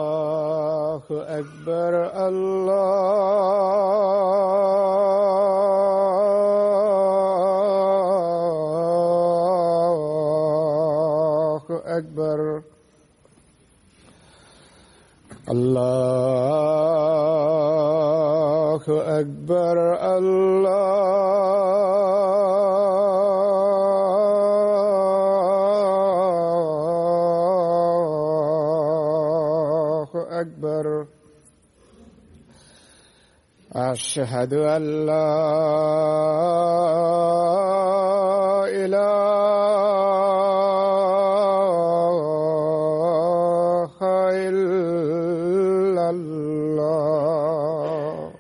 الله أكبر الله أكبر الله أكبر الله أكبر أشهد أن لا إله إلا الله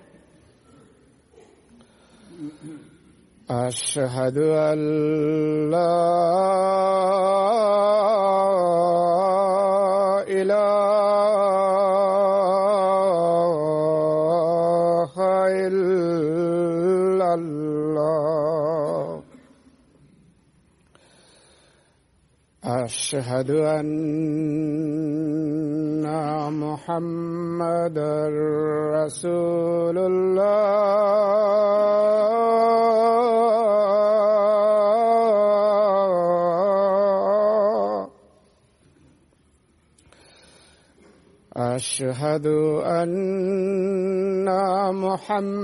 أشهد أن لا إله إلا الله أشهد أن محمدًا رسول الله أشهد أن محمدًا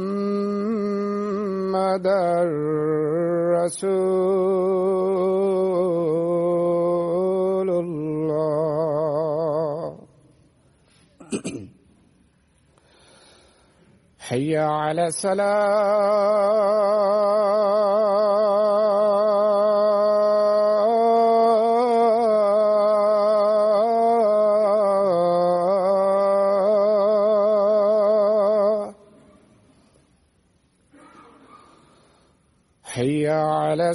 رسول الله حي على الصلاة حي على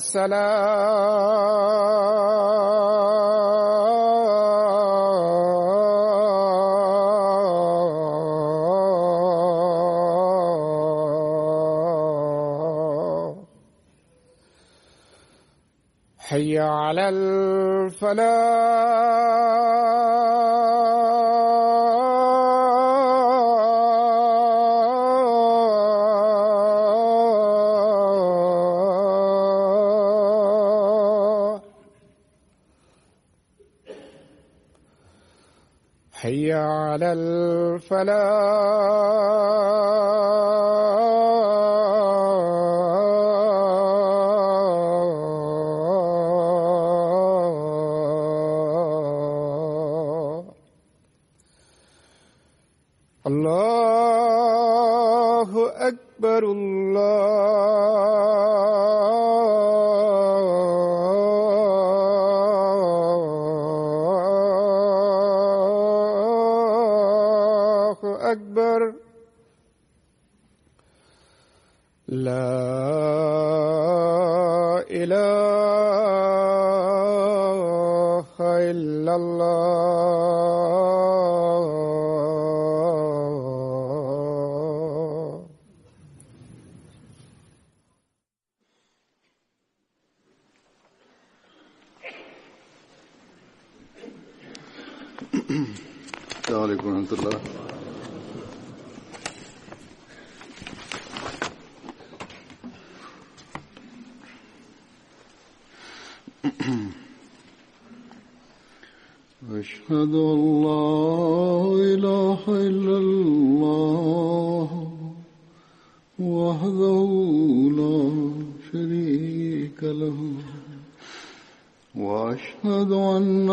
الصلاة حي على الفلاح حي على الفلاح الله أكبر الله أكبر لا إله إلا الله السلام عليكم ورحمة الله. أشهد أن لا إله إلا الله وحده لا شريك له وأشهد أن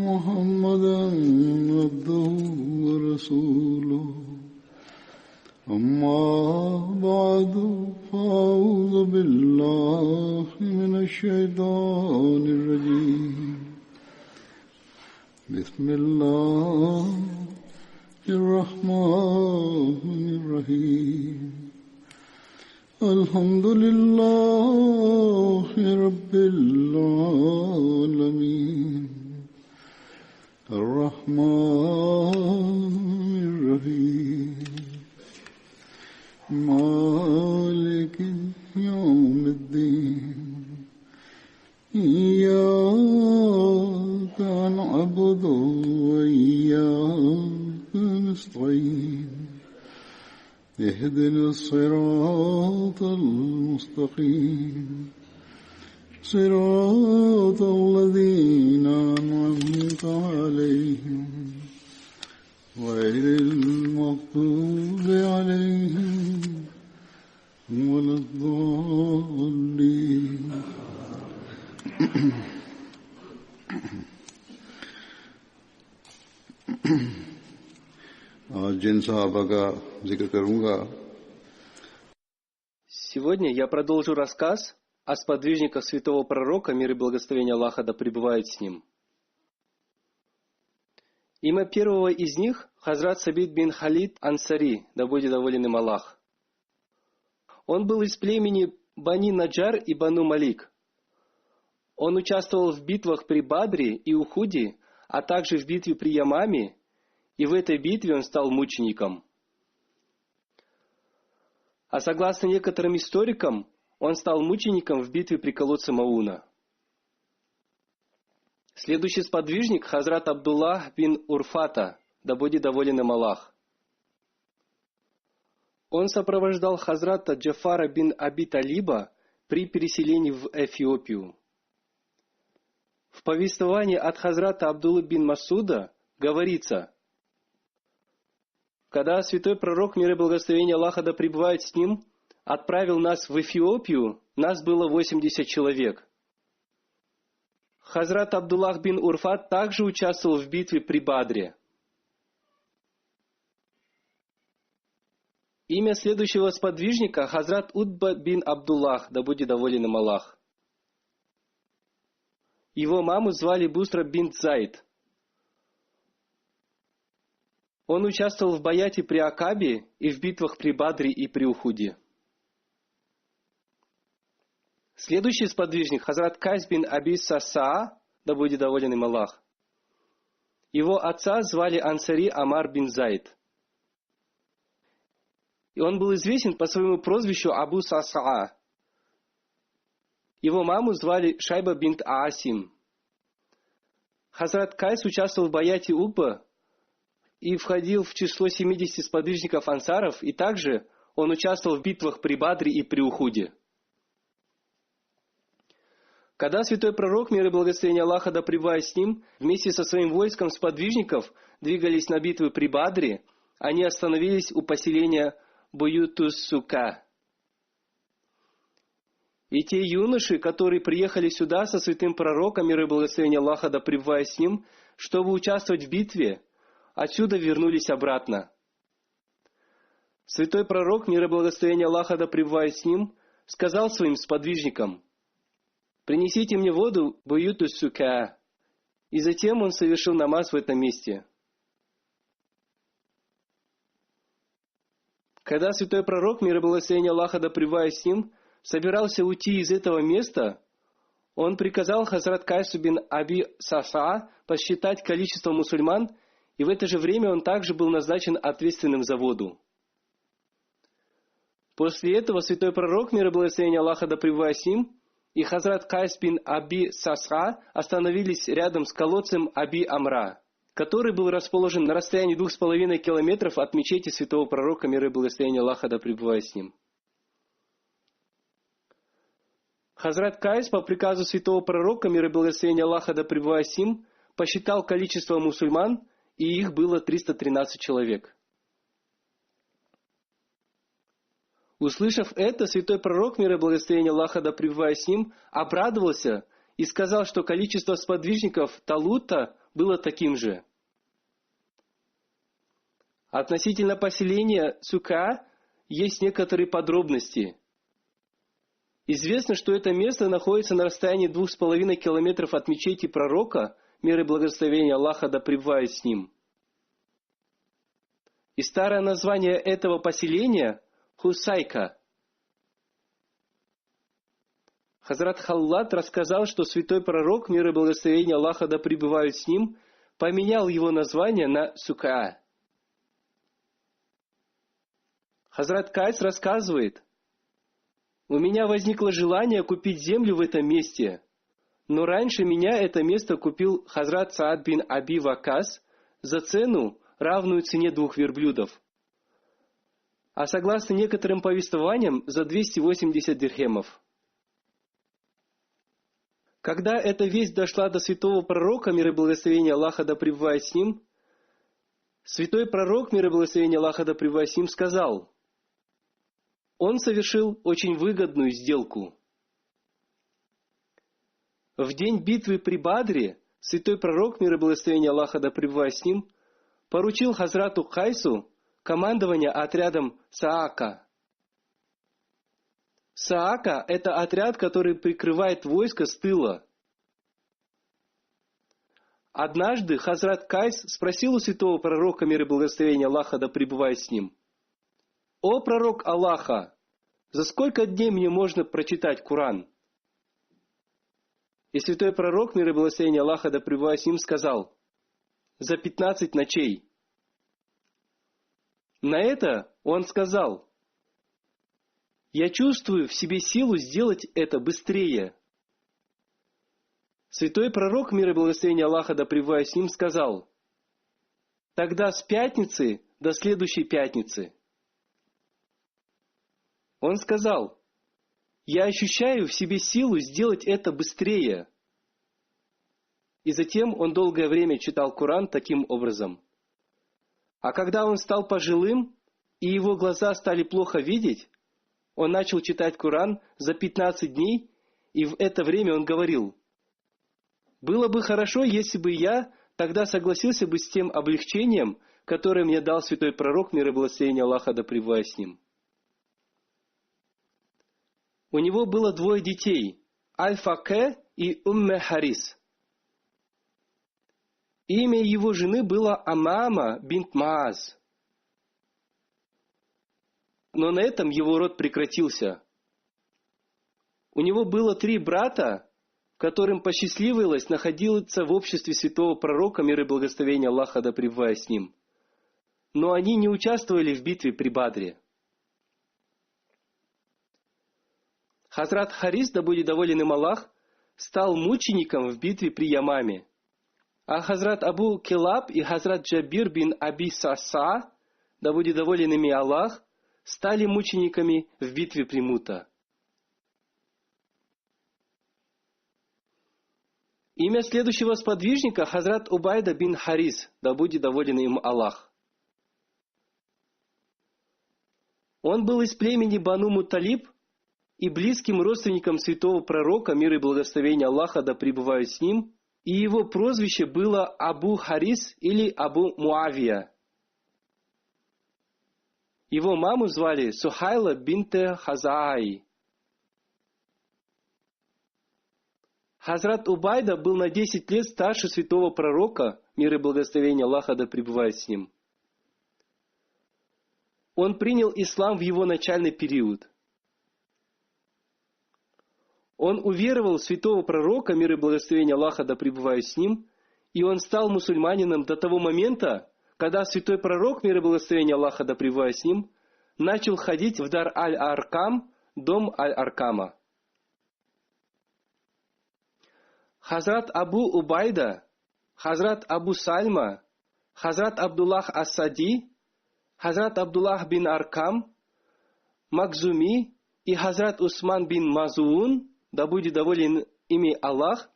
محمدًا عبده ورسوله أما بعد فأعوذ بالله من الشيطان الرجيم بسم الله الرحمن الرحيم الحمد لله رب العالمين الرحمن الرحيم مالك يوم الدين إياك نعبد وإياك نستعين اهدنا الصراط المستقيم صراط الذين أنعمت عليهم غير المغضوب عليهم ولا الضالين. आज जिन सहाबा का जिक्र करूंगा. Сегодня я продолжу рассказ о сподвижниках святого пророка, мир и благословение Аллаха да пребывает с ним. Имя первого из них – Хазрат Сабит бин Халид Ансари, да будет доволен им Аллах. Он был из племени Бани Наджар и Бану Малик. Он участвовал в битвах при Бадре и Ухуде, а также в битве при Ямаме, и в этой битве он стал мучеником. А согласно некоторым историкам, он стал мучеником в битве при колодце Мауна. Следующий сподвижник – Хазрат Абдуллах бин Урфата, да будет доволен им Аллах. Он сопровождал Хазрата Джафара бин Аби Талиба при переселении в Эфиопию. В повествовании от Хазрата Абдуллы бин Масуда говорится: когда святой пророк, мир и благословение Аллаха да пребывает с ним, отправил нас в Эфиопию, нас было 80 человек. Хазрат Абдуллах бин Урфат также участвовал в битве при Бадре. Имя следующего сподвижника – Хазрат Утба бин Абдуллах, да будет доволен им Аллах. Его маму звали Бусра бин Зайд. Он участвовал в баяте при Акабе и в битвах при Бадре и при Ухуде. Следующий сподвижник – Хазрат Кайс бин Аби Сасаа, да будет доволен им Аллах. Его отца звали Ансари Амар бин Зайд. И он был известен по своему прозвищу Абу Сасаа. Его маму звали Шайба бинт Аасим. Хазрат Кайс участвовал в баяте Уба и входил в число 70 сподвижников ансаров, и также он участвовал в битвах при Бадре и при Ухуде. Когда святой пророк, мир и благословение Аллаха да пребывает с ним, вместе со своим войском сподвижников двигались на битвы при Бадре, они остановились у поселения Буютус-Сука. И те юноши, которые приехали сюда со святым пророком, мир и благословение Аллаха да пребывает с ним, чтобы участвовать в битве, отсюда вернулись обратно. Святой пророк, мир и благословение Аллаха да пребывает с ним, сказал своим сподвижникам: «Принесите мне воду Буютус-Сука». И затем он совершил намаз в этом месте. Когда святой пророк, мир и благословение Аллаха да пребывает с ним, собирался уйти из этого места, он приказал Хазрат Кайсу бин Аби Сасаа посчитать количество мусульман, и в это же время он также был назначен ответственным за воду. После этого святой пророк, мир и благословение Аллаха да пребывает с ним, и Хазрат Кайс бин Аби Сасаа остановились рядом с колодцем Аби Амра, который был расположен на расстоянии 2,5 километров от мечети святого пророка, мир и благословение Аллаха да пребывает с ним. Хазрат Кайс по приказу святого пророка, мир и благословение Аллаха да пребывает с ним, посчитал количество мусульман, и их было 313 человек. Услышав это, святой пророк, мир и благословение Аллаха да пребывает с ним, обрадовался и сказал, что количество сподвижников Талута было таким же. Относительно поселения Сука есть некоторые подробности. Известно, что это место находится на расстоянии 2,5 километров от мечети пророка, мир и благословение Аллаха да пребывает с ним. И старое название этого поселения – Хусайка. Хазрат Халлад рассказал, что святой пророк, мир и благословение Аллаха да пребывают с ним, поменял его название на Сука. Хазрат Кайс рассказывает: «У меня возникло желание купить землю в этом месте, Но раньше меня это место купил Хазрат Саад бин Аби Вакас за цену, равную цене 2 верблюдов. А согласно некоторым повествованиям, за 280 дирхемов. Когда эта весть дошла до святого пророка, мир и благословение Аллаха да пребывает с ним, святой пророк, мир и благословение Аллаха да пребывает с ним, сказал: он совершил очень выгодную сделку. В день битвы при Бадре святой пророк, мир и благословение Аллаха да пребывает с ним, поручил Хазрату Кайсу командование отрядом Саака. Саака – это отряд, который прикрывает войско с тыла. Однажды Хазрат Кайс спросил у святого пророка, мир и благословение Аллаха да пребывает с ним: «О пророк Аллаха, за сколько дней мне можно прочитать Коран?» И святой пророк, мир и благословение Аллаха да пребывает с ним, сказал: «За 15 ночей». На это он сказал: «Я чувствую в себе силу сделать это быстрее». Святой пророк, мир и благословение Аллаха да пребывает с ним, сказал: «Тогда с пятницы до следующей пятницы». Он сказал: «Я ощущаю в себе силу сделать это быстрее». И затем он долгое время читал Коран таким образом. А когда он стал пожилым, и его глаза стали плохо видеть, он начал читать Коран за 15 дней, и в это время он говорил: «Было бы хорошо, если бы я тогда согласился бы с тем облегчением, которое мне дал святой пророк, мир и благословение Аллаха да пребывает с ним». У него было 2 детей – Аль-Факе и Умме Харис. Имя его жены было Амама бинт Мааз. Но на этом его род прекратился. У него было 3 брата, которым посчастливилось находиться в обществе святого пророка, мир и благословение Аллаха да пребывает с ним. Но они не участвовали в битве при Бадре. Хазрат Харис, да будет доволен им Аллах, стал мучеником в битве при Ямаме. А Хазрат Абу Килаб и Хазрат Джабир бин Аби Саса, да будет доволен ими Аллах, стали мучениками в битве при Мута. Имя следующего сподвижника Хазрат Убайда бин Харис, да будет доволен им Аллах. Он был из племени Бану Муталиб и близким родственником святого пророка, мир и благословение Аллаха да пребывают с ним, и его прозвище было Абу Харис или Абу Муавия. Его маму звали Сухайла бинте Хазаи. Хазрат Убайда был на 10 лет старше святого пророка, мир и благословение Аллаха да пребывает с ним. Он принял ислам в его начальный период. Он уверовал в святого пророка, мир и благословение Аллаха да пребывает с ним, и он стал мусульманином до того момента, когда святой пророк, мир и благословение Аллаха да пребывает с ним, начал ходить в Дар Аль-Аркам, дом Аль-Аркама. Хазрат Абу Убайда, Хазрат Абу Сальма, Хазрат Абдуллах Ас-Сади, Хазрат Абдуллах бин Аркам, Макзуми и Хазрат Усман бин Мазуун, да будет доволен ими Аллах,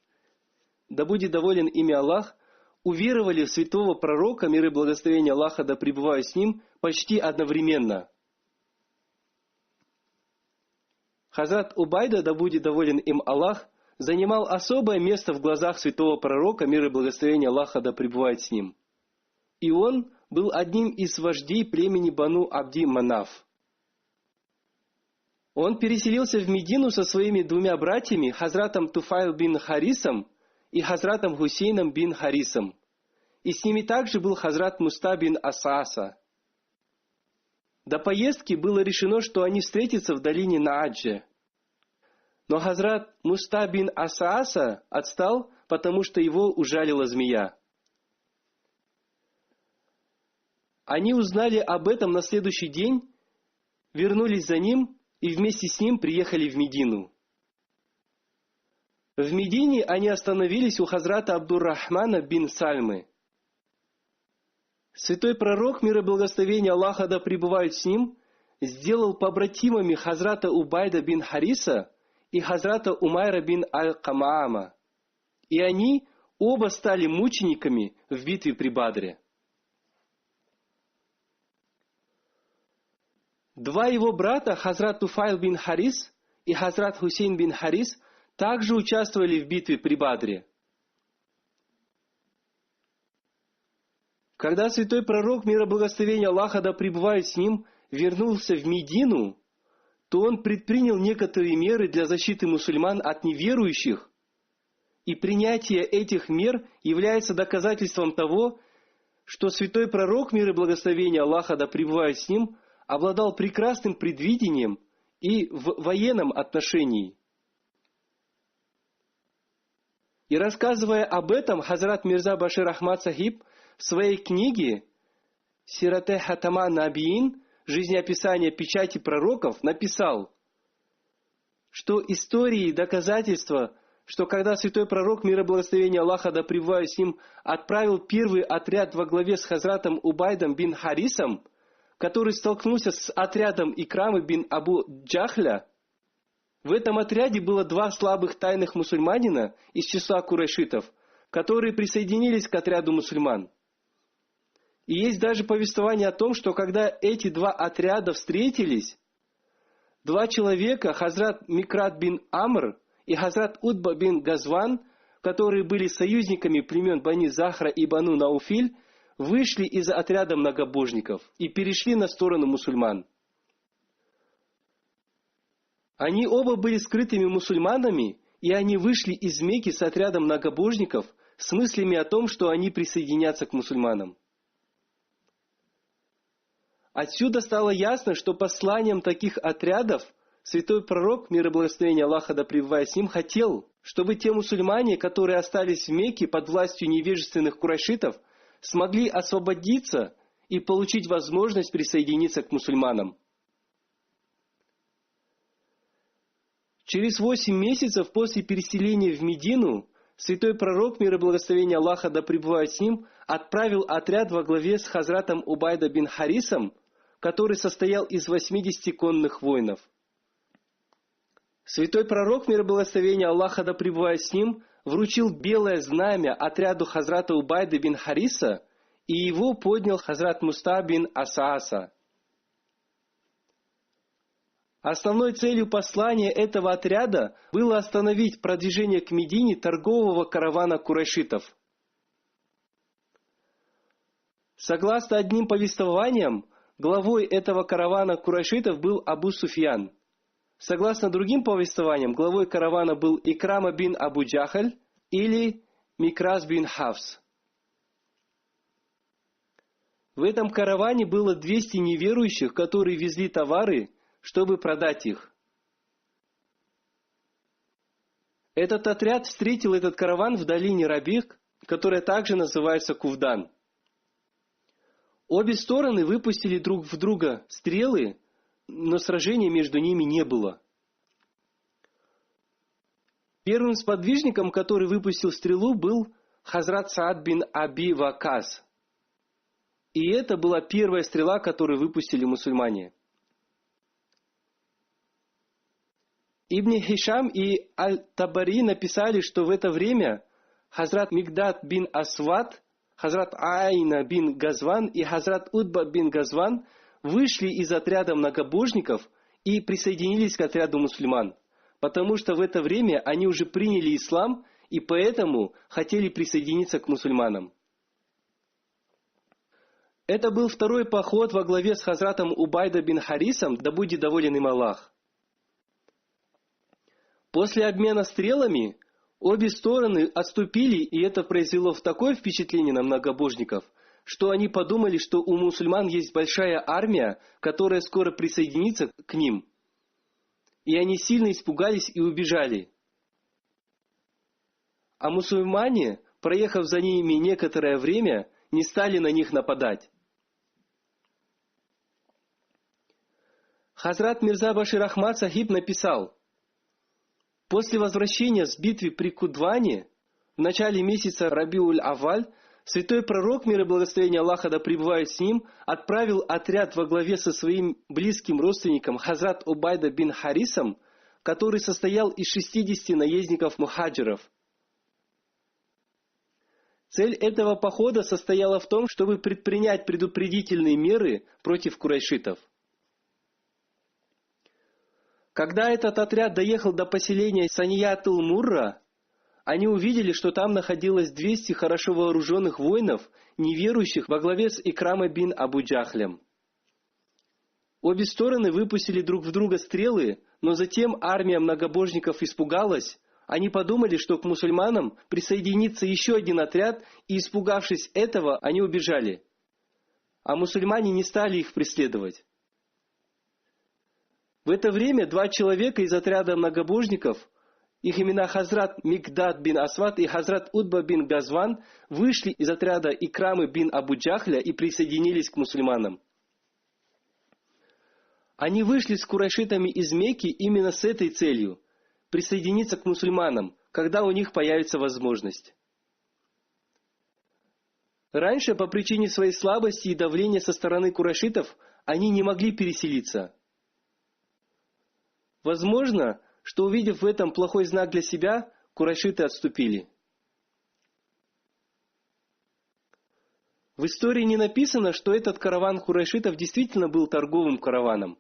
уверовали в святого пророка, мир и благословение Аллаха да пребывают с ним, почти одновременно. Хазрат Убайда, да будет доволен им Аллах, занимал особое место в глазах святого пророка, мир и благословение Аллаха да пребывает с ним. И он был одним из вождей племени Бану Абди Манаф. Он переселился в Медину со своими 2 братьями, Хазратом Туфайл бин Харисом и Хазратом Хусейном бин Харисом. И с ними также был Хазрат Муста бин Асаса. До поездки было решено, что они встретятся в долине Наадже. Но Хазрат Муста бин Асаса отстал, потому что его ужалила змея. Они узнали об этом на следующий день, вернулись за ним и вместе с ним приехали в Медину. В Медине они остановились у хазрата Абдур-Рахмана бин Сальмы. Святой пророк, мир и благословение Аллаха да пребывают с ним, сделал побратимами хазрата Убайда бин Хариса и хазрата Умайра бин Аль-Камаама. И они оба стали мучениками в битве при Бадре. Два его брата, хазрат Туфайл бин Харис и хазрат Хусейн бин Харис, также участвовали в битве при Бадре. Когда святой пророк, мир и благословение Аллаха да пребывает с ним, вернулся в Медину, то он предпринял некоторые меры для защиты мусульман от неверующих, и принятие этих мер является доказательством того, что святой пророк, мир и благословение Аллаха да пребывает с ним, обладал прекрасным предвидением и в военном отношении. И рассказывая об этом, хазрат Мирза Башир Ахмад Сахиб в своей книге «Сирате Хатама Набиин. Жизнеописание печати пророков» написал, что истории и доказательства, что когда святой пророк, мир и благословение Аллаха да пребывает с ним, отправил первый отряд во главе с хазратом Убайдом бин Харисом, который столкнулся с отрядом Икрамы бин Абу Джахля, в этом отряде было два слабых тайных мусульманина из числа курайшитов, которые присоединились к отряду мусульман. И есть даже повествование о том, что когда эти два отряда встретились, два человека, хазрат Микрат бин Амр и хазрат Утба бин Газван, которые были союзниками племен Бани Захра и Бану Науфиль, вышли из отряда многобожников и перешли на сторону мусульман. Они оба были скрытыми мусульманами, и они вышли из Мекки с отрядом многобожников с мыслями о том, что они присоединятся к мусульманам. Отсюда стало ясно, что посланием таких отрядов святой пророк, мир и благословение Аллаха да пребывает с ним, хотел, чтобы те мусульмане, которые остались в Мекке под властью невежественных курайшитов, смогли освободиться и получить возможность присоединиться к мусульманам. Через 8 месяцев после переселения в Медину святой пророк, мир и благословение Аллаха да пребывает с ним, отправил отряд во главе с хазратом Убайда бин Харисом, который состоял из 80 конных воинов. Святой пророк, мир и благословение Аллаха да пребывает с ним, вручил белое знамя отряду хазрата Убайды бин Хариса, и его поднял хазрат Муста бин Асааса. Основной целью послания этого отряда было остановить продвижение к Медине торгового каравана курайшитов. Согласно одним повествованиям, главой этого каравана курайшитов был Абу Суфьян. Согласно другим повествованиям, главой каравана был Икрама бин Абу Джахаль или Микрас бин Хафс. В этом караване было 200 неверующих, которые везли товары, чтобы продать их. Этот отряд встретил этот караван в долине Рабих, которая также называется Кувдан. Обе стороны выпустили друг в друга стрелы, но сражения между ними не было. Первым сподвижником, который выпустил стрелу, был хазрат Саад бин Аби Вакас. И это была первая стрела, которую выпустили мусульмане. Ибн Хишам и Аль-Табари написали, что в это время хазрат Мигдад бин Асвад, хазрат Айна бин Газван и хазрат Утба бин Газван вышли из отряда многобожников и присоединились к отряду мусульман, потому что в это время они уже приняли ислам и поэтому хотели присоединиться к мусульманам. Это был второй поход во главе с хазратом Убайда бин Харисом, да будет доволен им Аллах. После обмена стрелами обе стороны отступили, и это произвело такое впечатление на многобожников, что они подумали, что у мусульман есть большая армия, которая скоро присоединится к ним. И они сильно испугались и убежали. А мусульмане, проехав за ними некоторое время, не стали на них нападать. Хазрат Мирза Башир Ахмад Сахиб написал: После возвращения с битвы при Кудване, в начале месяца Рабиуль-Аваль, святой пророк, мир и благословение Аллаха да пребывает с ним, отправил отряд во главе со своим близким родственником Хазрат Убайда бин Харисом, который состоял из 60 наездников мухаджиров. Цель этого похода состояла в том, чтобы предпринять предупредительные меры против курайшитов. Когда этот отряд доехал до поселения Саният-ул-Мурра, они увидели, что там находилось 200 хорошо вооруженных воинов, неверующих, во главе с Икрамой бин Абу Джахлем. Обе стороны выпустили друг в друга стрелы, но затем армия многобожников испугалась. Они подумали, что к мусульманам присоединится еще один отряд, и, испугавшись этого, они убежали. А мусульмане не стали их преследовать. В это время 2 человека из отряда многобожников, их имена Хазрат Микдад бин Асвад и Хазрат Утба бин Газван, вышли из отряда Икрамы бин Абу Джахля и присоединились к мусульманам. Они вышли с курайшитами из Мекки именно с этой целью – присоединиться к мусульманам, когда у них появится возможность. Раньше, по причине своей слабости и давления со стороны курайшитов, они не могли переселиться. Возможно, что увидев в этом плохой знак для себя, курайшиты отступили. В истории не написано, что этот караван курайшитов действительно был торговым караваном,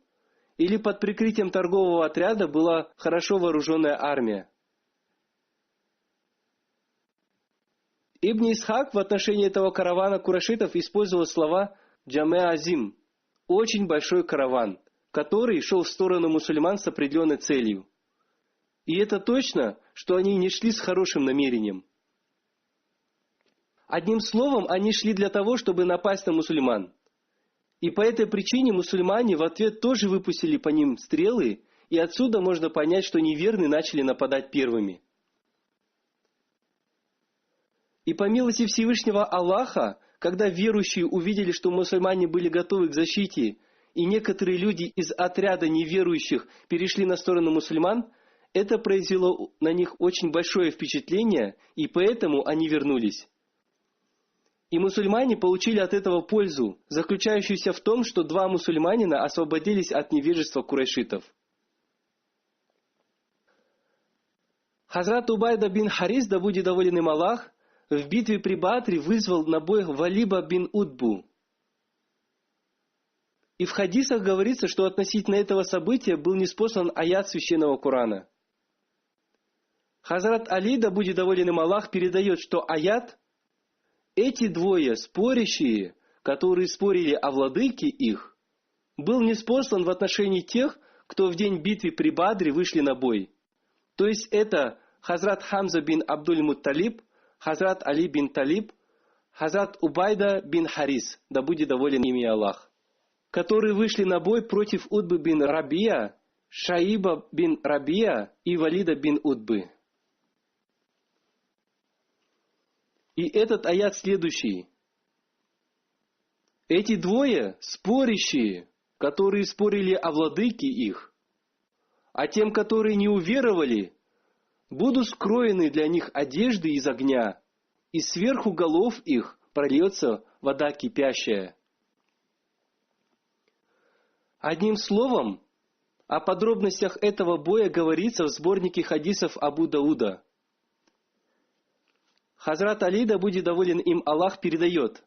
или под прикрытием торгового отряда была хорошо вооруженная армия. Ибн Исхак в отношении этого каравана курайшитов использовал слова «джаме азим» – очень большой караван, который шел в сторону мусульман с определенной целью. И это точно, что они не шли с хорошим намерением. Одним словом, они шли для того, чтобы напасть на мусульман. И по этой причине мусульмане в ответ тоже выпустили по ним стрелы, и отсюда можно понять, что неверные начали нападать первыми. И по милости Всевышнего Аллаха, когда верующие увидели, что мусульмане были готовы к защите, и некоторые люди из отряда неверующих перешли на сторону мусульман, это произвело на них очень большое впечатление, и поэтому они вернулись. И мусульмане получили от этого пользу, заключающуюся в том, что 2 мусульманина освободились от невежества курайшитов. Хазрат Убайда бин Харис, да будет доволен им Аллах, в битве при Бадре вызвал на бой Валиба бин Утбу. И в хадисах говорится, что относительно этого события был ниспослан аят священного Корана. Хазрат Али, да будет доволен им Аллах, передает, что аят, эти 2 спорящие, которые спорили о владыке их, был ниспослан в отношении тех, кто в день битвы при Бадре вышли на бой. То есть это Хазрат Хамза бин Абдуль-Мутталиб, Хазрат Али бин Талиб, Хазрат Убайда бин Харис, да будет доволен ими Аллах, которые вышли на бой против Утбы бин Рабия, Шаиба бин Рабия и Валида бин Утбы. И этот аят следующий. Эти 2 спорящие, которые спорили о владыке их, а тем, которые не уверовали, будут скроены для них одежды из огня, и сверху голов их прольется вода кипящая. Одним словом, о подробностях этого боя говорится в сборнике хадисов Абу Дауда. Хазрат Али, да будет доволен им Аллах, передает: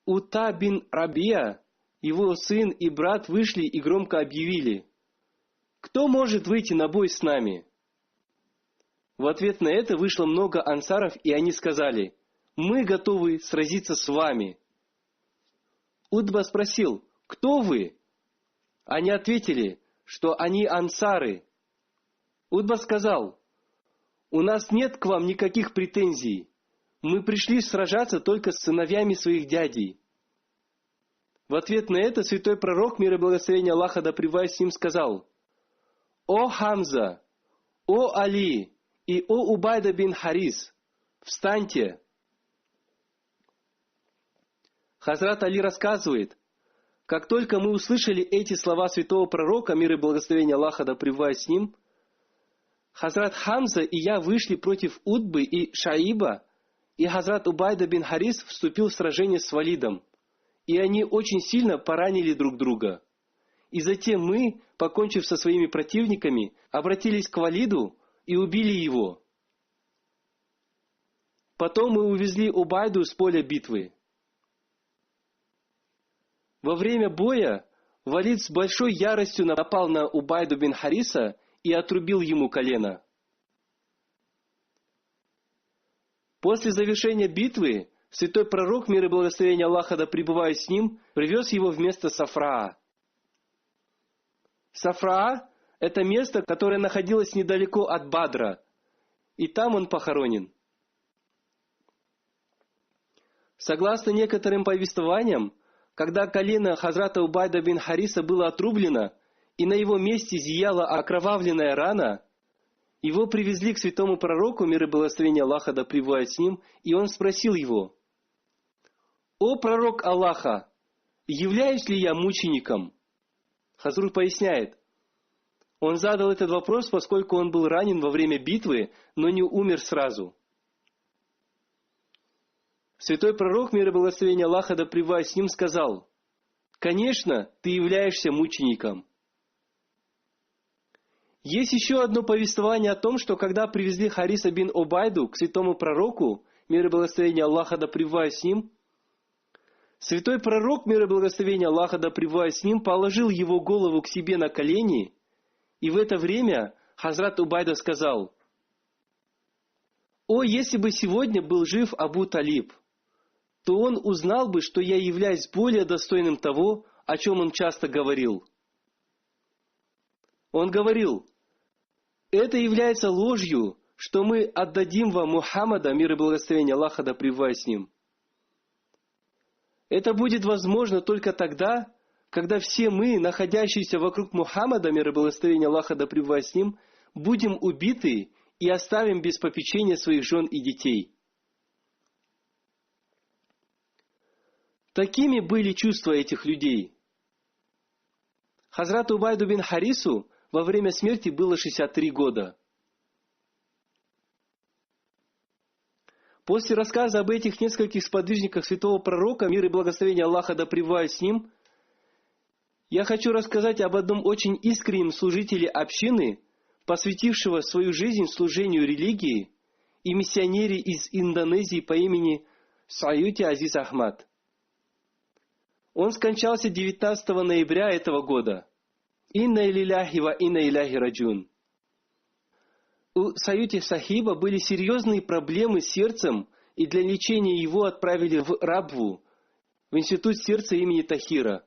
Ута бин Рабия, его сын и брат вышли и громко объявили: «Кто может выйти на бой с нами?» В ответ на это вышло много ансаров, и они сказали: «Мы готовы сразиться с вами». Утба спросил: «Кто вы?» Они ответили, что они ансары. Утба сказал: «У нас нет к вам никаких претензий. Мы пришли сражаться только с сыновьями своих дядей». В ответ на это святой пророк, мир и благословение Аллаха да пребывает с ним, сказал: «О Хамза, о Али и о Убайда бин Харис, встаньте!» Хазрат Али рассказывает: как только мы услышали эти слова святого пророка, мир и благословение Аллаха да пребывает с ним, Хазрат Хамза и я вышли против Утбы и Шаиба, и Хазрат Убайда бин Харис вступил в сражение с Валидом, и они очень сильно поранили друг друга. И затем мы, покончив со своими противниками, обратились к Валиду и убили его. Потом мы увезли Убайду с поля битвы. Во время боя Валид с большой яростью напал на Убайду бин Хариса и отрубил ему колено. После завершения битвы святой пророк, мир и благословение Аллаха да пребывает с ним, привез его в место Сафраа. Сафраа – это место, которое находилось недалеко от Бадра, и там он похоронен. Согласно некоторым повествованиям, когда колено Хазрата Убайда бин Хариса было отрублено, и на его месте зияла окровавленная рана, его привезли к святому пророку, мир и благословение Аллаха да пребывает с ним, и он спросил его: «О пророк Аллаха, являюсь ли я мучеником?» Хазрут поясняет: он задал этот вопрос, поскольку он был ранен во время битвы, но не умер сразу. Святой пророк, мир и благословение Аллаха да пребывает с ним, сказал: «Конечно, ты являешься мучеником». Есть еще одно повествование о том, что когда привезли Хариса бин Убайду к святому пророку, мир и благословение Аллаха да пребывает с ним, святой пророк, мир и благословение Аллаха да пребывает с ним, положил его голову к себе на колени, и в это время Хазрат Убайда сказал: «О, если бы сегодня был жив Абу Талиб, то он узнал бы, что я являюсь более достойным того, о чем он часто говорил». Он говорил: «Это является ложью, что мы отдадим вам Мухаммада, мир и благословение Аллаха да пребывает с ним. Это будет возможно только тогда, когда все мы, находящиеся вокруг Мухаммада, мир и благословение Аллаха да пребывает с ним, будем убиты и оставим без попечения своих жен и детей». Такими были чувства этих людей. Хазрату Убайду бин Харису во время смерти было 63 года. После рассказа об этих нескольких сподвижниках святого пророка, мир и благословение Аллаха да пребывает с ним, я хочу рассказать об одном очень искреннем служителе общины, посвятившего свою жизнь служению религии, и миссионере из Индонезии по имени Сайюти Азиз Ахмад. Он скончался 19 ноября этого года. Инна лилляхи ва инна иляхи раджун. У Сайюти Сахиба были серьезные проблемы с сердцем, и для лечения его отправили в Рабву, в институт сердца имени Тахира.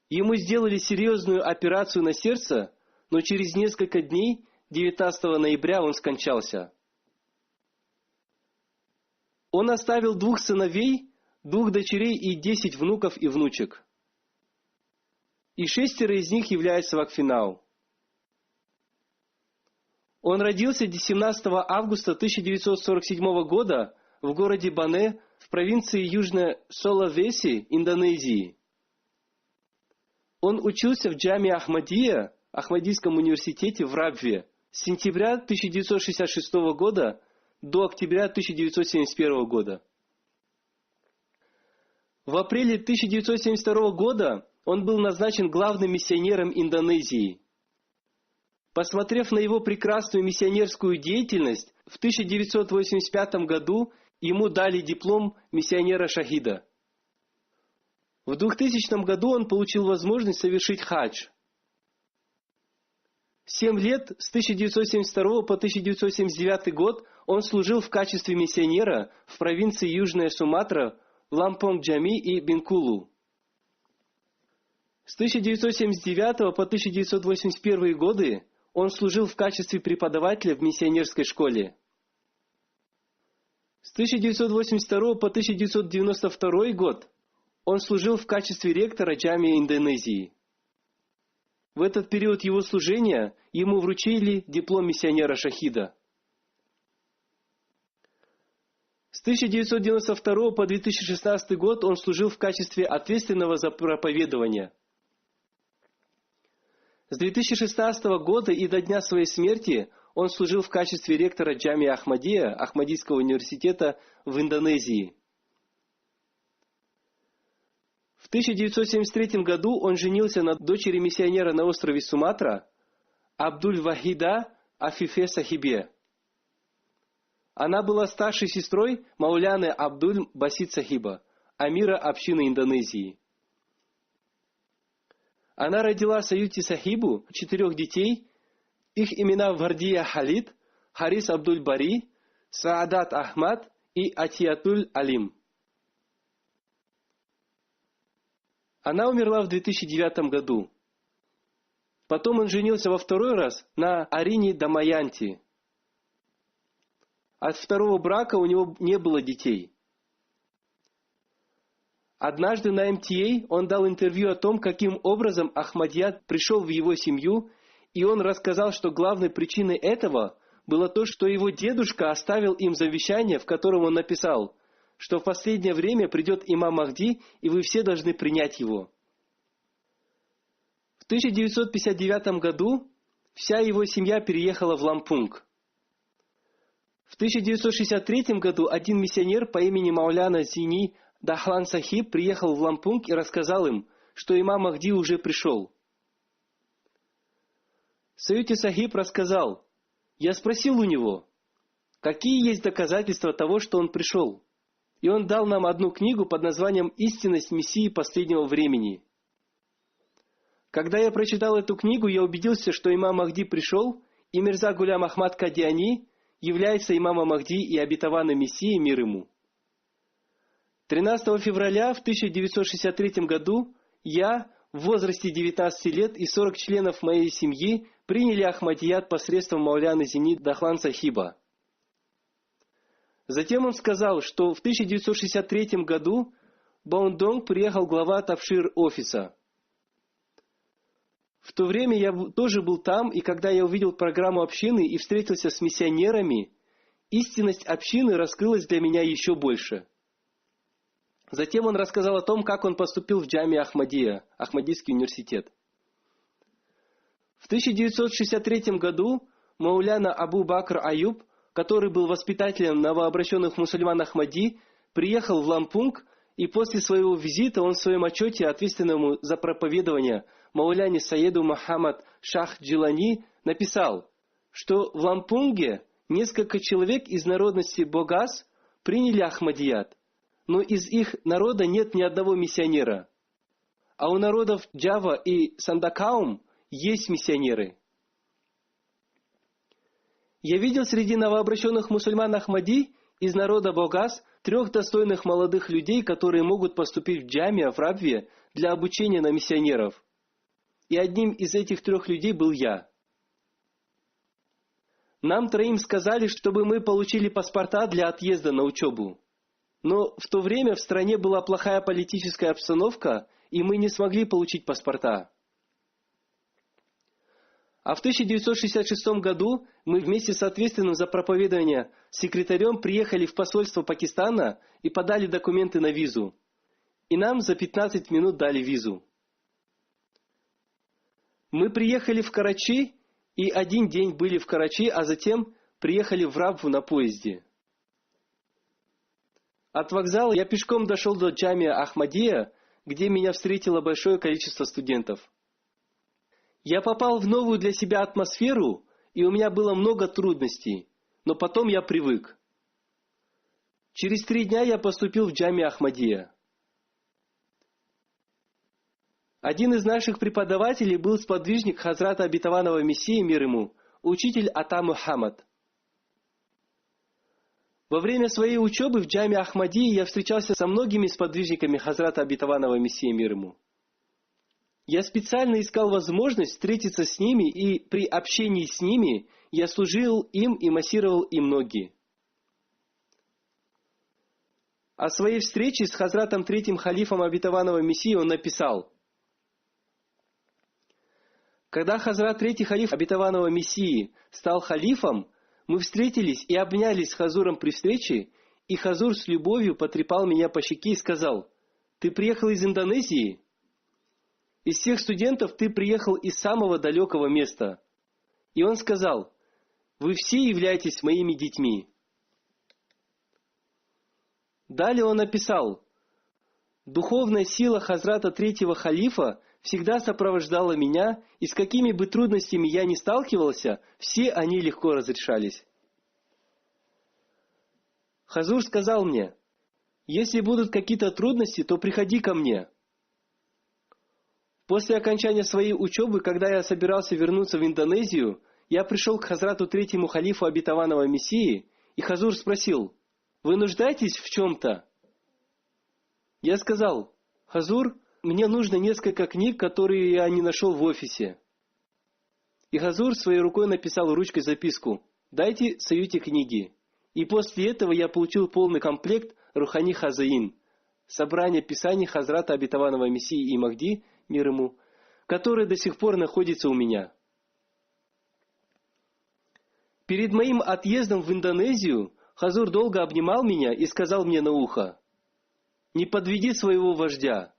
Ему сделали серьезную операцию на сердце, но через несколько дней, 19 ноября, он скончался. Он оставил 2 сыновей, 2 дочерей и 10 внуков и внучек. И 6 из них являются вакфинау. Он родился 17 августа 1947 года в городе Бане в провинции Южная Сулавеси, Индонезии. Он учился в Джамия Ахмадия, Ахмадийском университете в Рабве, с сентября 1966 года до октября 1971 года. В апреле 1972 года он был назначен главным миссионером Индонезии. Посмотрев на его прекрасную миссионерскую деятельность, в 1985 году ему дали диплом миссионера-шахида. В 2000 году он получил возможность совершить хадж. 7 лет, с 1972 по 1979 год, он служил в качестве миссионера в провинции Южная Суматра, в Лампонг-Джами и Бенкулу. С 1979 по 1981 годы он служил в качестве преподавателя в миссионерской школе. С 1982 по 1992 год он служил в качестве ректора Джамии Индонезии. В этот период его служения ему вручили диплом миссионера-шахида. С 1992 по 2016 год он служил в качестве ответственного за проповедование. С 2016 года и до дня своей смерти он служил в качестве ректора Джами Ахмадия, Ахмадийского университета в Индонезии. В 1973 году он женился на дочери миссионера на острове Суматра Абдуль-Вахида Афифе Сахибе. Она была старшей сестрой Мауляны Абдуль-Басид Сахиба, амира общины Индонезии. Она родила Саюти Сахибу 4 детей. Их имена Вардия Халид, Харис Абдуль-Бари, Саадат Ахмад и Атиятуль Алим. Она умерла в 2009 году. Потом он женился во 2-й раз на Арине Дамаянти. От 2-го брака у него не было детей. Однажды на МТА он дал интервью о том, каким образом Ахмадият пришел в его семью, и он рассказал, что главной причиной этого было то, что его дедушка оставил им завещание, в котором он написал, что в последнее время придет имам Махди, и вы все должны принять его. В 1959 году вся его семья переехала в Лампунг. В 1963 году один миссионер по имени Мауляна Зини Дахлан Сахиб приехал в Лампунг и рассказал им, что имам Махди уже пришел. Саюти Сахиб рассказал: «Я спросил у него, какие есть доказательства того, что он пришел. И он дал нам одну книгу под названием «Истинность Мессии последнего времени». Когда я прочитал эту книгу, я убедился, что имам Махди пришел, и Мирза Гулям Ахмад Кадиани является имамом Махди и обетованным Мессией, мир ему. 13 февраля в 1963 году я, в возрасте 19 лет, и 40 членов моей семьи приняли Ахмадият посредством Мауляны Зини Дахлан Сахиба. Затем он сказал, что в 1963 году в Баундонг приехал глава Тавшир офиса. В то время я тоже был там, и когда я увидел программу общины и встретился с миссионерами, истинность общины раскрылась для меня еще больше. Затем он рассказал о том, как он поступил в Джами Ахмадия, Ахмадийский университет. В 1963 году Мауляна Абу Бакр Аюб, который был воспитателем новообращенных мусульман Ахмади, приехал в Лампунг, и после своего визита он в своем отчете, ответственному за проповедование Мауляне Саеду Мухаммад Шах Джилани, написал, что в Лампунге несколько человек из народности Богас приняли Ахмадият, но из их народа нет ни одного миссионера. А у народов Джава и Сандакаум есть миссионеры. Я видел среди новообращенных мусульман Ахмади из народа Богас 3 достойных молодых людей, которые могут поступить в джамия в Рабве для обучения на миссионеров. И одним из этих 3 людей был я. Нам 3 сказали, чтобы мы получили паспорта для отъезда на учебу. Но в то время в стране была плохая политическая обстановка, и мы не смогли получить паспорта. А в 1966 году мы вместе с ответственным за проповедование секретарем приехали в посольство Пакистана и подали документы на визу. И нам за 15 минут дали визу. Мы приехали в Карачи, и 1 день были в Карачи, а затем приехали в Рабву на поезде. От вокзала я пешком дошел до Джамия Ахмадия, где меня встретило большое количество студентов. Я попал в новую для себя атмосферу, и у меня было много трудностей, но потом я привык. Через 3 дня я поступил в Джамия Ахмадия. Один из наших преподавателей был сподвижник Хазрата Обетованного Мессии, мир ему, учитель Ата Мухаммад. Во время своей учебы в Джами Ахмадии я встречался со многими сподвижниками Хазрата Обетованного Мессии, мир ему. Я специально искал возможность встретиться с ними, и при общении с ними я служил им и массировал им ноги. О своей встрече с Хазратом 3-м халифом Обетованного Мессии он написал: «Когда Хазрат 3-й халиф Обетованного Мессии стал халифом, мы встретились и обнялись с Хазуром при встрече, и Хазур с любовью потрепал меня по щеке и сказал: „Ты приехал из Индонезии?“ из всех студентов ты приехал из самого далекого места. И он сказал: вы все являетесь моими детьми. Далее он написал: духовная сила Хазрата третьего халифа всегда сопровождала меня, и с какими бы трудностями я ни сталкивался, все они легко разрешались. Хазур сказал мне: если будут какие-то трудности, то приходи ко мне. После окончания своей учебы, когда я собирался вернуться в Индонезию, я пришел к Хазрату третьему халифу обетованного Мессии, и Хазур спросил: вы нуждаетесь в чем-то? Я сказал: Хазур, мне нужно несколько книг, которые я не нашел в офисе. И Хазур своей рукой написал ручкой записку: дайте Саюте книги. И после этого я получил полный комплект Рухани Хазаин, собрание писаний Хазрата обетованного Мессии и Махди, мир ему, которое до сих пор находится у меня. Перед моим отъездом в Индонезию Хазур долго обнимал меня и сказал мне на ухо: не подведи своего вождя.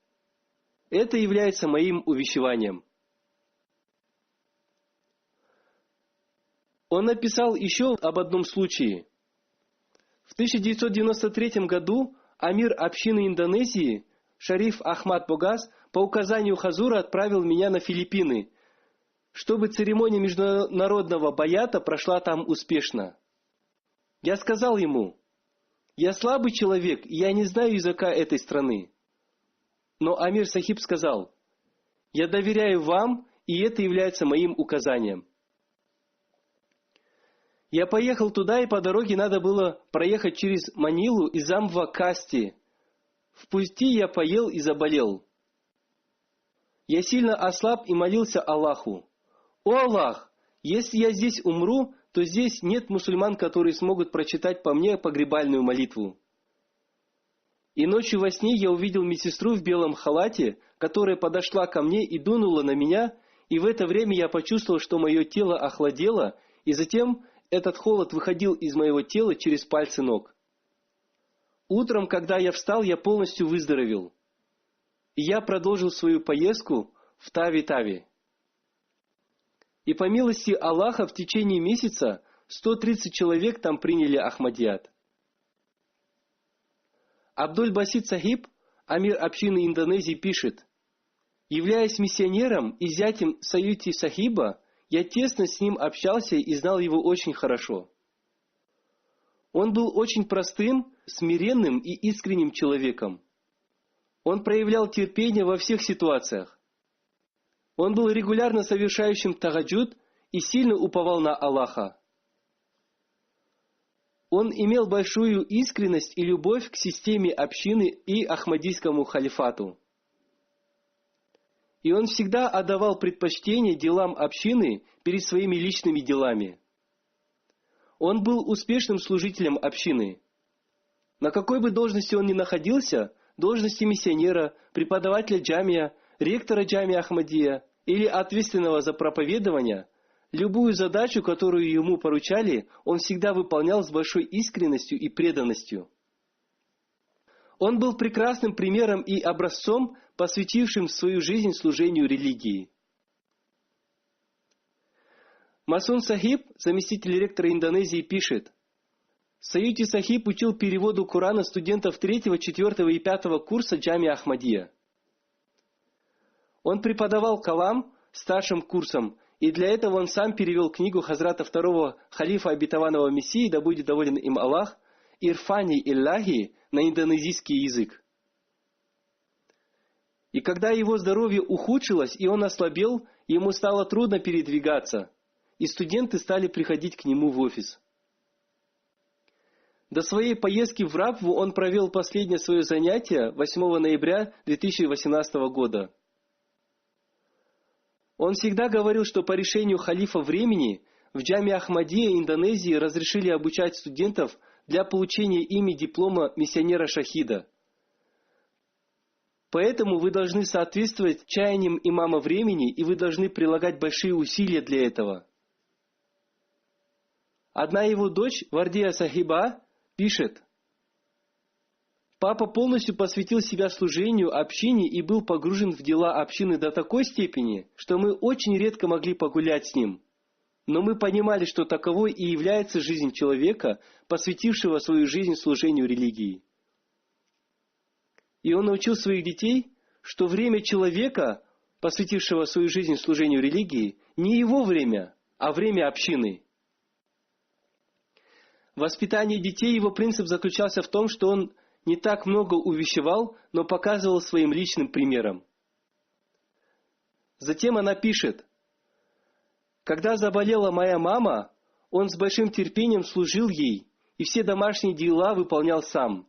Это является моим увещеванием. Он написал еще об одном случае. В 1993 году амир общины Индонезии Шариф Ахмад Богас по указанию Хазура отправил меня на Филиппины, чтобы церемония международного баята прошла там успешно. Я сказал ему: я слабый человек, и я не знаю языка этой страны. Но амир Сахиб сказал: я доверяю вам, и это является моим указанием. Я поехал туда, и по дороге надо было проехать через Манилу и Замва-Касти. В пути я поел и заболел. Я сильно ослаб и молился Аллаху: «О Аллах, если я здесь умру, то здесь нет мусульман, которые смогут прочитать по мне погребальную молитву». И ночью во сне я увидел медсестру в белом халате, которая подошла ко мне и дунула на меня, и в это время я почувствовал, что мое тело охладело, и затем этот холод выходил из моего тела через пальцы ног. Утром, когда я встал, я полностью выздоровел. И я продолжил свою поездку в Тави-Тави. И по милости Аллаха в течение месяца 130 человек там приняли Ахмадият. Абдуль-Басид Сахиб, амир общины Индонезии, пишет: являясь миссионером и зятем Саюти Сахиба, я тесно с ним общался и знал его очень хорошо. Он был очень простым, смиренным и искренним человеком. Он проявлял терпение во всех ситуациях. Он был регулярно совершающим тагаджуд и сильно уповал на Аллаха. Он имел большую искренность и любовь к системе общины и Ахмадийскому халифату. И он всегда отдавал предпочтение делам общины перед своими личными делами. Он был успешным служителем общины. На какой бы должности он ни находился, должности миссионера, преподавателя джамия, ректора джамия Ахмадия или ответственного за проповедование, любую задачу, которую ему поручали, он всегда выполнял с большой искренностью и преданностью. Он был прекрасным примером и образцом, посвятившим свою жизнь служению религии. Масун Сахиб, заместитель ректора Индонезии, пишет: Саюти Сахиб учил переводу Корана студентов 3, 4 и 5 курса джамия Ахмадия. Он преподавал калам старшим курсом, и для этого он сам перевел книгу Хазрата второго халифа обетованного Мессии, да будет доволен им Аллах, Ирфани Илляхи, на индонезийский язык. И когда его здоровье ухудшилось и он ослабел, ему стало трудно передвигаться, и студенты стали приходить к нему в офис. До своей поездки в Рабву он провел последнее свое занятие 8 ноября 2018 года. Он всегда говорил, что по решению халифа времени в джамия Ахмадия Индонезии разрешили обучать студентов для получения ими диплома миссионера-шахида. Поэтому вы должны соответствовать чаяниям имама времени, и вы должны прилагать большие усилия для этого. Одна его дочь, Вардия Сахиба, пишет: Папа полностью посвятил себя служению общине и был погружен в дела общины до такой степени, что мы очень редко могли погулять с ним. Но мы понимали, что таковой и является жизнь человека, посвятившего свою жизнь служению религии. И он научил своих детей, что время человека, посвятившего свою жизнь служению религии, не его время, а время общины. В воспитании детей его принцип заключался в том, что он не так много увещевал, но показывал своим личным примером. Затем она пишет: «Когда заболела моя мама, он с большим терпением служил ей и все домашние дела выполнял сам.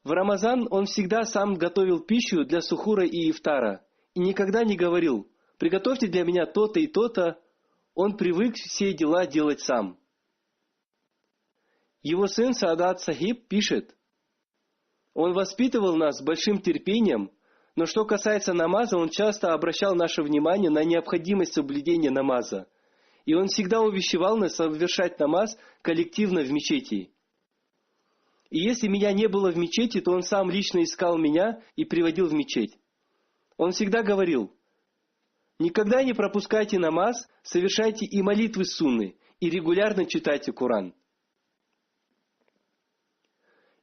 В Рамазан он всегда сам готовил пищу для сухура и ифтара и никогда не говорил: «Приготовьте для меня то-то и то-то». Он привык все дела делать сам». Его сын Саадат Сахиб пишет: «Он воспитывал нас с большим терпением, но что касается намаза, он часто обращал наше внимание на необходимость соблюдения намаза. И он всегда увещевал нас совершать намаз коллективно в мечети. И если меня не было в мечети, то он сам лично искал меня и приводил в мечеть. Он всегда говорил: никогда не пропускайте намаз, совершайте и молитвы сунны, и регулярно читайте Коран».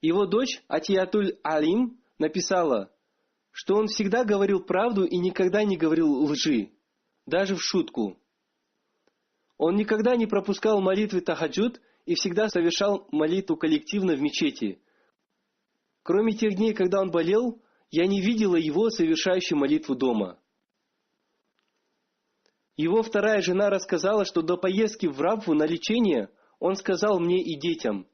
Его дочь Атиятуль Алим написала, что он всегда говорил правду и никогда не говорил лжи, даже в шутку. Он никогда не пропускал молитвы тахаджуд и всегда совершал молитву коллективно в мечети. Кроме тех дней, когда он болел, я не видела его совершающим молитву дома. Его вторая жена рассказала, что до поездки в Рабву на лечение он сказал мне и детям,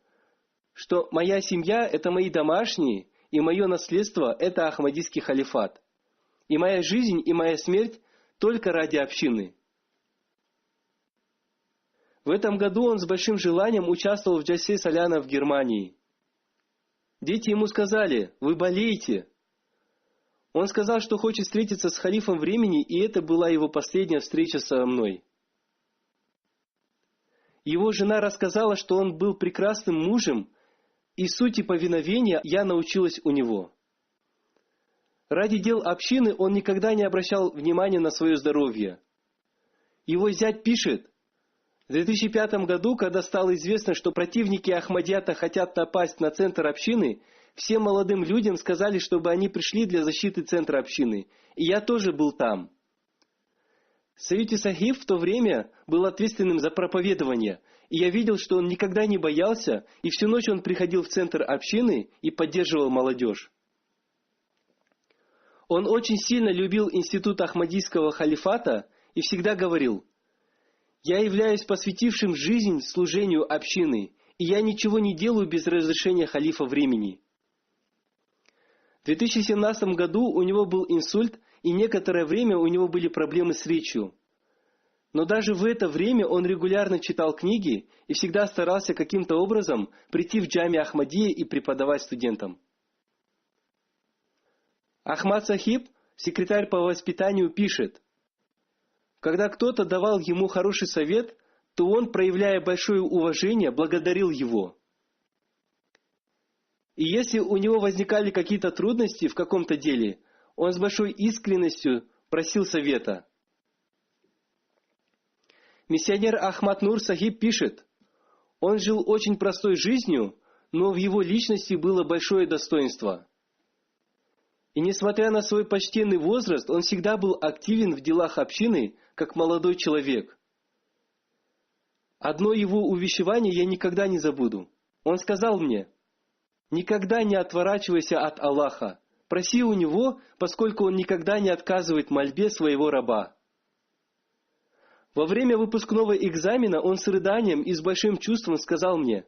что моя семья – это мои домашние, и мое наследство – это Ахмадийский халифат. И моя жизнь и моя смерть только ради общины. В этом году он с большим желанием участвовал в Джальсе Саляна в Германии. Дети ему сказали: «Вы болеете». Он сказал, что хочет встретиться с халифом времени, и это была его последняя встреча со мной. Его жена рассказала, что он был прекрасным мужем, и сути повиновения я научилась у него. Ради дел общины он никогда не обращал внимания на свое здоровье. Его зять пишет: в 2005 году, когда стало известно, что противники Ахмадията хотят напасть на центр общины, всем молодым людям сказали, чтобы они пришли для защиты центра общины, и я тоже был там. Саюти Сахиб в то время был ответственным за проповедование, и я видел, что он никогда не боялся, и всю ночь он приходил в центр общины и поддерживал молодежь. Он очень сильно любил институт Ахмадийского халифата и всегда говорил: «Я являюсь посвятившим жизнь служению общины, и я ничего не делаю без разрешения халифа времени». В 2017 году у него был инсульт, и некоторое время у него были проблемы с речью. Но даже в это время он регулярно читал книги и всегда старался каким-то образом прийти в джами Ахмадия и преподавать студентам. Ахмад Сахиб, секретарь по воспитанию, пишет: когда кто-то давал ему хороший совет, то он, проявляя большое уважение, благодарил его. И если у него возникали какие-то трудности в каком-то деле, он с большой искренностью просил совета. Миссионер Ахмад Нур Сахиб пишет: он жил очень простой жизнью, но в его личности было большое достоинство. И несмотря на свой почтенный возраст, он всегда был активен в делах общины, как молодой человек. Одно его увещевание я никогда не забуду. Он сказал мне: «Никогда не отворачивайся от Аллаха. Проси у Него, поскольку Он никогда не отказывает мольбе своего раба». Во время выпускного экзамена он с рыданием и с большим чувством сказал мне: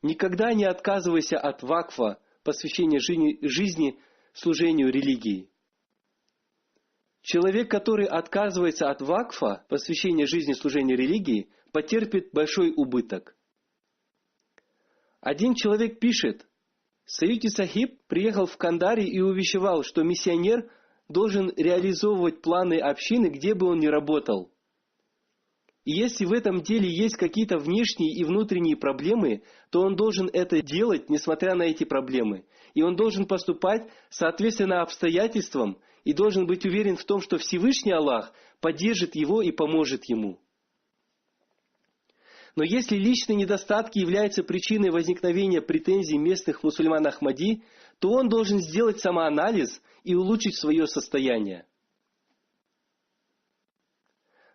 «Никогда не отказывайся от вакфа, посвящения жизни служению религии». Человек, который отказывается от вакфа, посвящения жизни служению религии, потерпит большой убыток. Один человек пишет: Саюти Сахиб приехал в Кандари и увещевал, что миссионер должен реализовывать планы общины, где бы он ни работал. И если в этом деле есть какие-то внешние и внутренние проблемы, то он должен это делать, несмотря на эти проблемы. И он должен поступать соответственно обстоятельствам и должен быть уверен в том, что Всевышний Аллах поддержит его и поможет ему. Но если личные недостатки являются причиной возникновения претензий местных мусульман Ахмади, то он должен сделать самоанализ и улучшить свое состояние.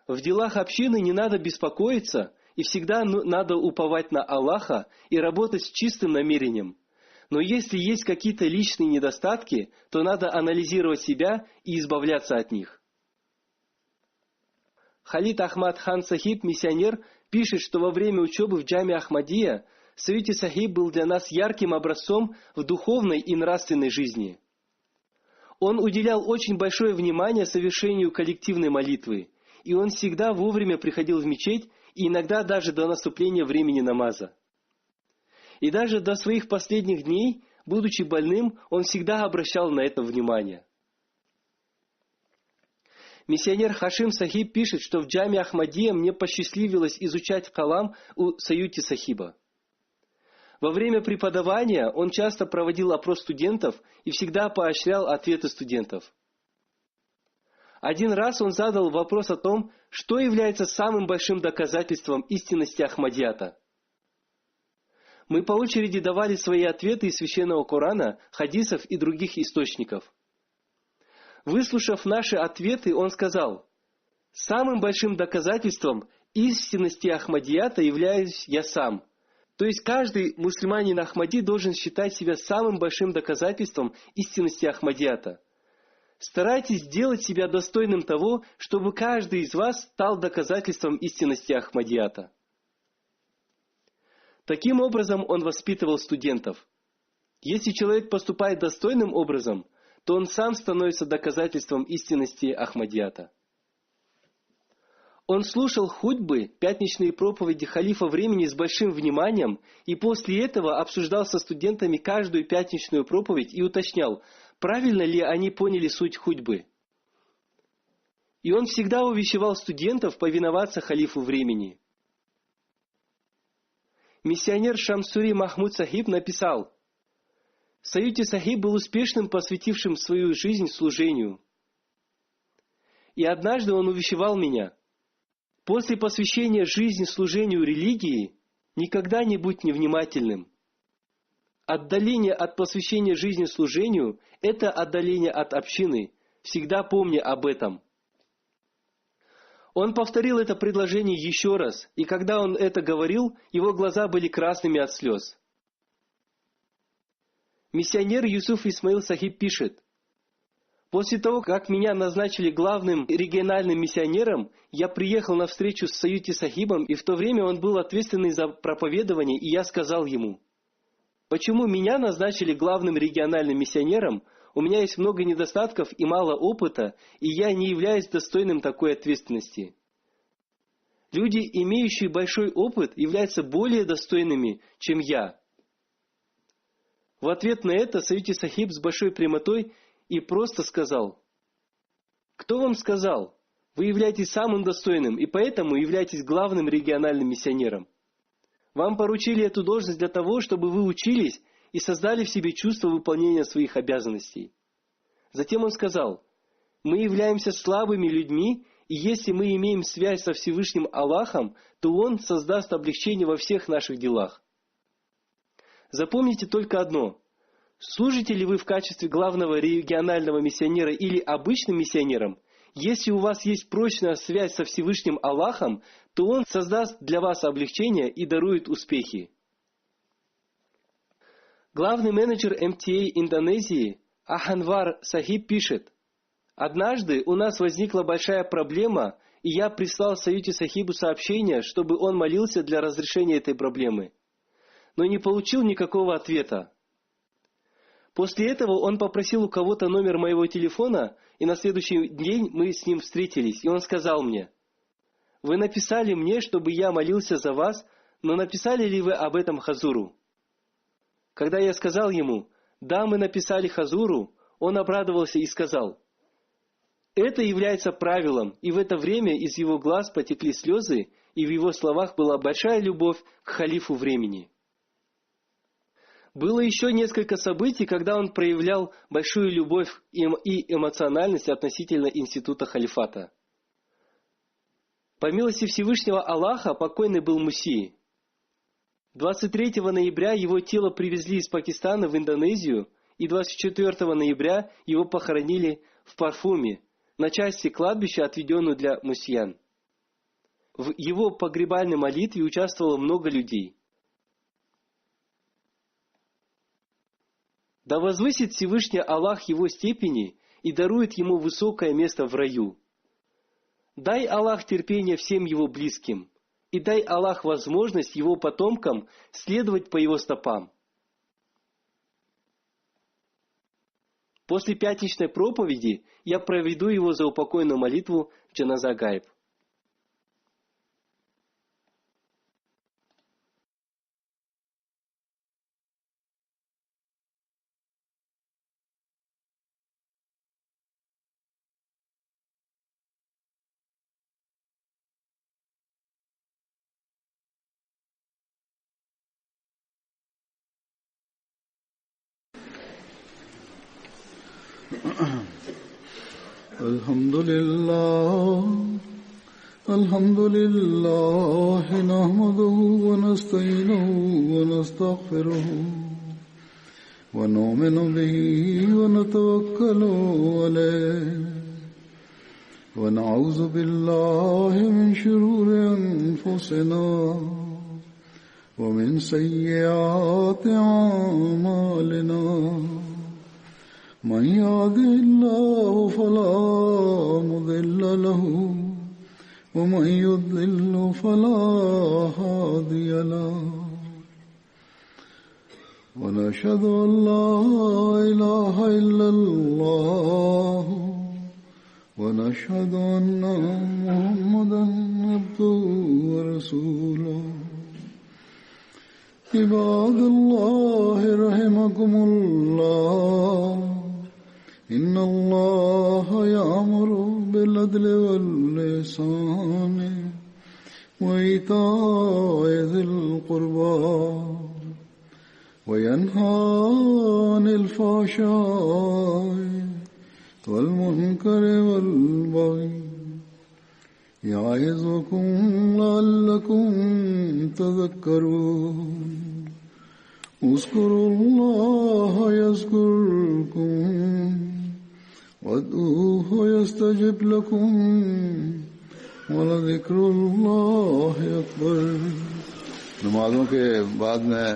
В делах общины не надо беспокоиться, и всегда надо уповать на Аллаха и работать с чистым намерением. Но если есть какие-то личные недостатки, то надо анализировать себя и избавляться от них. Халид Ахмад хан Сахиб, миссионер, пишет, что во время учебы в джаме Ахмадия Сайюти Сахиб был для нас ярким образцом в духовной и нравственной жизни. Он уделял очень большое внимание совершению коллективной молитвы, и он всегда вовремя приходил в мечеть, и иногда даже до наступления времени намаза. И даже до своих последних дней, будучи больным, он всегда обращал на это внимание. Миссионер Хашим Сахиб пишет, что в джаме Ахмадия мне посчастливилось изучать калам у Сайюти Сахиба. Во время преподавания он часто проводил опрос студентов и всегда поощрял ответы студентов. Один раз он задал вопрос о том, что является самым большим доказательством истинности Ахмадията. Мы по очереди давали свои ответы из Священного Корана, хадисов и других источников. Выслушав наши ответы, он сказал: «Самым большим доказательством истинности Ахмадията являюсь я сам». То есть каждый мусульманин Ахмади должен считать себя самым большим доказательством истинности Ахмадията. Старайтесь сделать себя достойным того, чтобы каждый из вас стал доказательством истинности Ахмадията. Таким образом он воспитывал студентов. Если человек поступает достойным образом, то он сам становится доказательством истинности Ахмадията. Он слушал хутбы, пятничные проповеди халифа времени с большим вниманием, и после этого обсуждал со студентами каждую пятничную проповедь и уточнял, правильно ли они поняли суть хутбы. И он всегда увещевал студентов повиноваться халифу времени. Миссионер Шамсури Махмуд Сахиб написал: Сайюти Сахиб был успешным, посвятившим свою жизнь служению. И однажды он увещевал меня: после посвящения жизни служению религии никогда не будь невнимательным. Отдаление от посвящения жизни служению – это отдаление от общины. Всегда помни об этом. Он повторил это предложение еще раз, и когда он это говорил, его глаза были красными от слез. Миссионер Юсуф Исмаил Сахиб пишет: после того, как меня назначили главным региональным миссионером, я приехал на встречу с Сайюти Сахибом, и в то время он был ответственный за проповедование, и я сказал ему: почему меня назначили главным региональным миссионером? У меня есть много недостатков и мало опыта, и я не являюсь достойным такой ответственности. Люди, имеющие большой опыт, являются более достойными, чем я. В ответ на это Сайюти Сахиб с большой прямотой и просто сказал: кто вам сказал? Вы являетесь самым достойным, и поэтому являетесь главным региональным миссионером. Вам поручили эту должность для того, чтобы вы учились и создали в себе чувство выполнения своих обязанностей. Затем он сказал: мы являемся слабыми людьми, и если мы имеем связь со Всевышним Аллахом, то Он создаст облегчение во всех наших делах. Запомните только одно. Служите ли вы в качестве главного регионального миссионера или обычным миссионером, если у вас есть прочная связь со Всевышним Аллахом, то Он создаст для вас облегчение и дарует успехи. Главный менеджер МТА Индонезии Аханвар Сахиб пишет: однажды у нас возникла большая проблема, и я прислал Сайюти Сахибу сообщение, чтобы он молился для разрешения этой проблемы. Но не получил никакого ответа. После этого он попросил у кого-то номер моего телефона, и на следующий день мы с ним встретились, и он сказал мне: вы написали мне, чтобы я молился за вас, но написали ли вы об этом Хазуру? Когда я сказал ему: да, мы написали Хазуру, он обрадовался и сказал: это является правилом, и в это время из его глаз потекли слезы, и в его словах была большая любовь к халифу времени. Было еще несколько событий, когда он проявлял большую любовь и эмоциональность относительно института халифата. По милости Всевышнего Аллаха покойный был Муси. 23 ноября его тело привезли из Пакистана в Индонезию, и 24 ноября его похоронили в Парфуме, на части кладбища, отведенную для мусьян. В его погребальной молитве участвовало много людей. Да возвысит Всевышний Аллах его степени и дарует ему высокое место в раю. Дай Аллах терпение всем его близким, и дай Аллах возможность его потомкам следовать по его стопам. После пятничной проповеди я проведу его заупокойную молитву в Джаназа Гайб. الحمد لله نحمده ونستعينه ونستغفره ونؤمن به ونتوكل عليه ونعوذ بالله من شرور أنفسنا ومن سيئات أعمالنا من يهده الله فلا مضل له ومن يضلل فلا هادي له ونشهد أن لا إله إلا الله ونشهد أن محمدا عبده ورسوله عباد الله رحمكم الله إن الله يأمر بالعدل والإحسان وإيتاء ذي القربى وينهى عن الفحشاء والمنكر والبغي يعظكم لعلكم تذكرون اذكروا الله يذكركم وادعوه يستجب لكم ولذكر الله أكبर. नमाजों के बाद मैं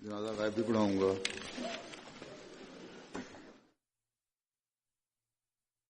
जनाज़ा गायब भी पढ़ाऊंगा.